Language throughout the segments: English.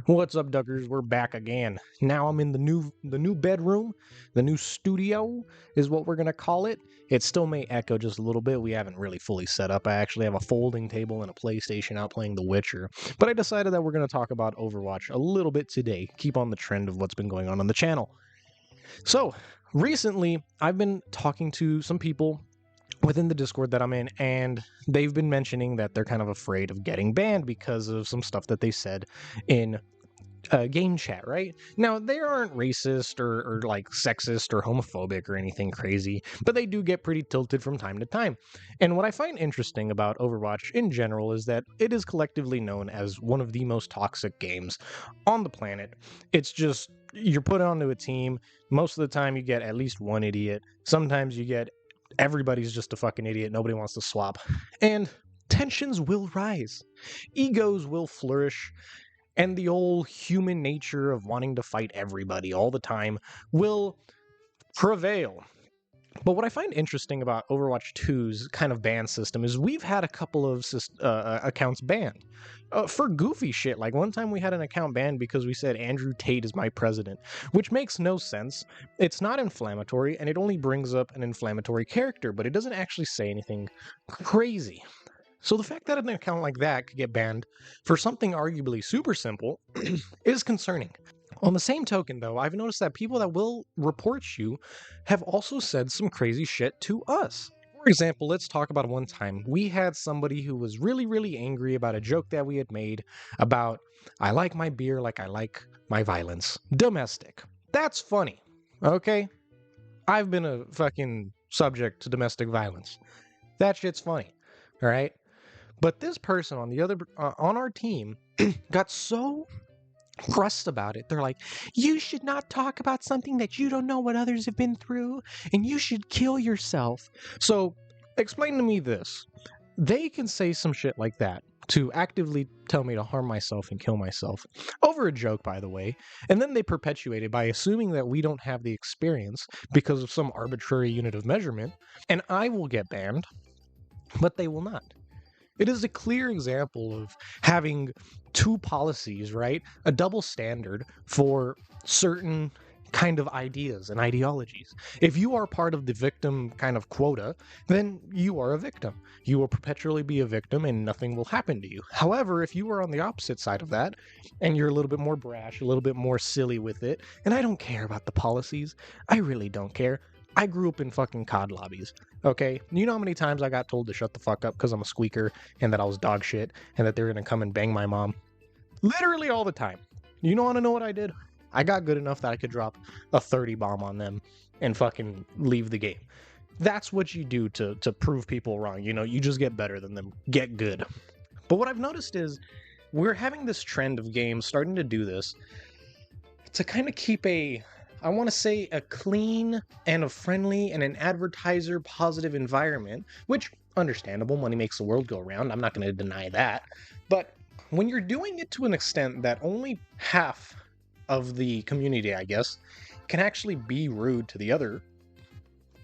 What's up, Duckers? We're back again. Now I'm in the new bedroom, the new studio is what we're gonna call it. It still may echo just a little bit. We haven't really fully set up. I actually have a folding table and a PlayStation out playing The Witcher. But I decided that we're gonna talk about Overwatch a little bit today. Keep on the trend of what's been going on the channel. So recently, I've been talking to some people within the Discord that I'm in, and they've been mentioning that they're kind of afraid of getting banned because of some stuff that they said in game chat, right? Now, they aren't racist or like sexist or homophobic or anything crazy, but they do get pretty tilted from time to time. And what I find interesting about Overwatch in general is that it is collectively known as one of the most toxic games on the planet. It's just, you're put onto a team. Most of the time, you get at least one idiot. Sometimes you get everybody's just a fucking idiot. Nobody wants to swap. And tensions will rise, egos will flourish, and the old human nature of wanting to fight everybody all the time will prevail. But what I find interesting about Overwatch 2's kind of ban system is we've had a couple of accounts banned for goofy shit. Like one time we had an account banned because we said Andrew Tate is my president, which makes no sense. It's not inflammatory, and it only brings up an inflammatory character, but it doesn't actually say anything crazy. So the fact that an account like that could get banned for something arguably super simple is concerning. On the same token, though, I've noticed that people that will report you have also said some crazy shit to us. For example, let's talk about one time we had somebody who was really, really angry about a joke that we had made about, I like my beer like I like my violence. Domestic. That's funny, okay? I've been a fucking subject to domestic violence. That shit's funny, all right? But this person on our team got so pressed about it. They're like, you should not talk about something that you don't know what others have been through, and you should kill yourself. So explain to me this. They can say some shit like that to actively tell me to harm myself and kill myself over a joke, by the way, and then they perpetuate it by assuming that we don't have the experience because of some arbitrary unit of measurement, and I will get banned, but they will not. It is a clear example of having two policies, right? A double standard for certain kind of ideas and ideologies. If you are part of the victim kind of quota, then you are a victim. You will perpetually be a victim and nothing will happen to you. However, if you are on the opposite side of that and you're a little bit more brash, a little bit more silly with it, and I don't care about the policies, I really don't care. I grew up in fucking COD lobbies, okay? You know how many times I got told to shut the fuck up because I'm a squeaker and that I was dog shit and that they're gonna come and bang my mom? Literally all the time. You don't wanna know what I did? I got good enough that I could drop a 30 bomb on them and fucking leave the game. That's what you do to prove people wrong. You know, you just get better than them. Get good. But what I've noticed is we're having this trend of games starting to do this to kind of keep I want to say a clean and a friendly and an advertiser positive environment, which understandable, money makes the world go round. I'm not going to deny that. But when you're doing it to an extent that only half of the community, I guess, can actually be rude to the other,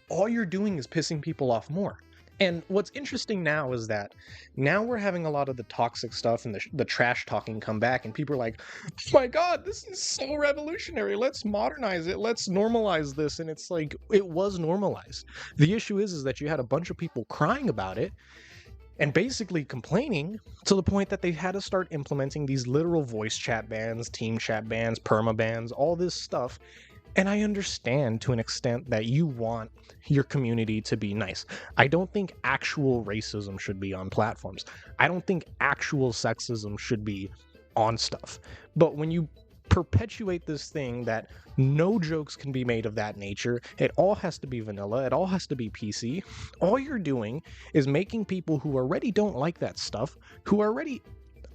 all you're doing is pissing people off more. And what's interesting now is that now we're having a lot of the toxic stuff and the trash talking come back, and people are like, oh my god, this is so revolutionary, let's modernize it, let's normalize this. And it's like, it was normalized. The issue is that you had a bunch of people crying about it and basically complaining to the point that they had to start implementing these literal voice chat bans, team chat bans, perma bans, all this stuff. And I understand to an extent that you want your community to be nice. I don't think actual racism should be on platforms. I don't think actual sexism should be on stuff. But when you perpetuate this thing that no jokes can be made of that nature, it all has to be vanilla, it all has to be PC, all you're doing is making people who already don't like that stuff, who are already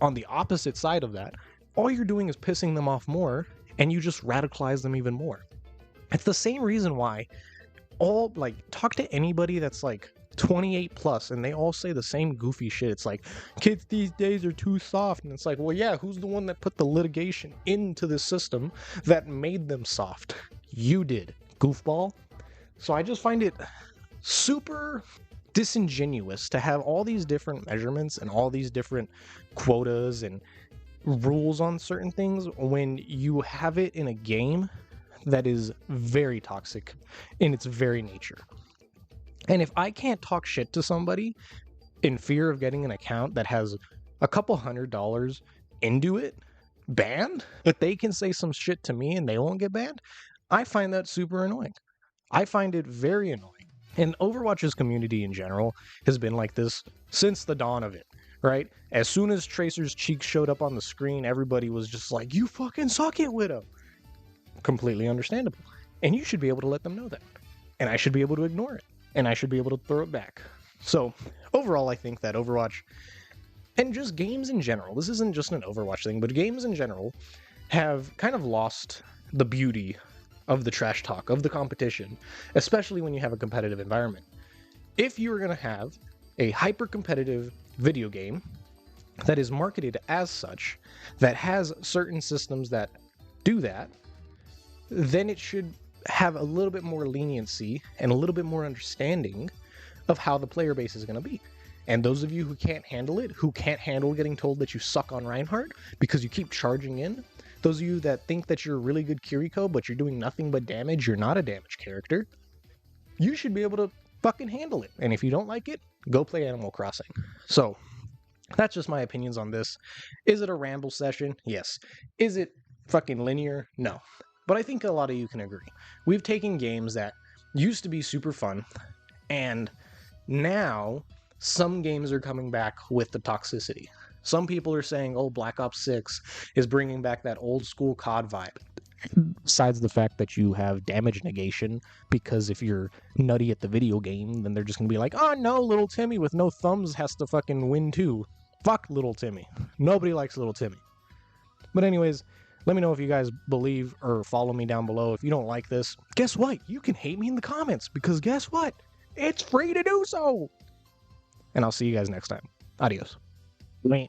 on the opposite side of that, all you're doing is pissing them off more, and you just radicalize them even more. It's the same reason why talk to anybody that's like 28 plus and they all say the same goofy shit. It's like, kids these days are too soft. And it's like, well, yeah, who's the one that put the litigation into the system that made them soft? You did, goofball. So I just find it super disingenuous to have all these different measurements and all these different quotas and rules on certain things when you have it in a game that is very toxic in its very nature. And if I can't talk shit to somebody in fear of getting an account that has a couple $100 into it banned, but they can say some shit to me and they won't get banned, I find that super annoying. I find it very annoying. And Overwatch's community in general has been like this since the dawn of it, right? As soon as Tracer's cheeks showed up on the screen, everybody was just like, you fucking suck it, Widow. Completely understandable. And you should be able to let them know that. And I should be able to ignore it. And I should be able to throw it back. So, overall, I think that Overwatch, and just games in general, this isn't just an Overwatch thing, but games in general have kind of lost the beauty of the trash talk, of the competition, especially when you have a competitive environment. If you're going to have a hyper-competitive video game that is marketed as such, that has certain systems that do that, then it should have a little bit more leniency and a little bit more understanding of how the player base is going to be. And those of you who can't handle it, who can't handle getting told that you suck on Reinhardt because you keep charging in, those of you that think that you're a really good Kiriko but you're doing nothing but damage, you're not a damage character, you should be able to fucking handle it. And if you don't like it, go play Animal Crossing. So, that's just my opinions on this. Is it a ramble session? Yes. Is it fucking linear? No. But I think a lot of you can agree. We've taken games that used to be super fun, and now some games are coming back with the toxicity. Some people are saying, oh, Black Ops 6 is bringing back that old school COD vibe. Besides the fact that you have damage negation, because if you're nutty at the video game, then they're just going to be like, oh no, little Timmy with no thumbs has to fucking win too. Fuck little Timmy. Nobody likes little Timmy. But anyways, let me know if you guys believe or follow me down below. If you don't like this, guess what? You can hate me in the comments, because guess what? It's free to do so! And I'll see you guys next time. Adios. Wait.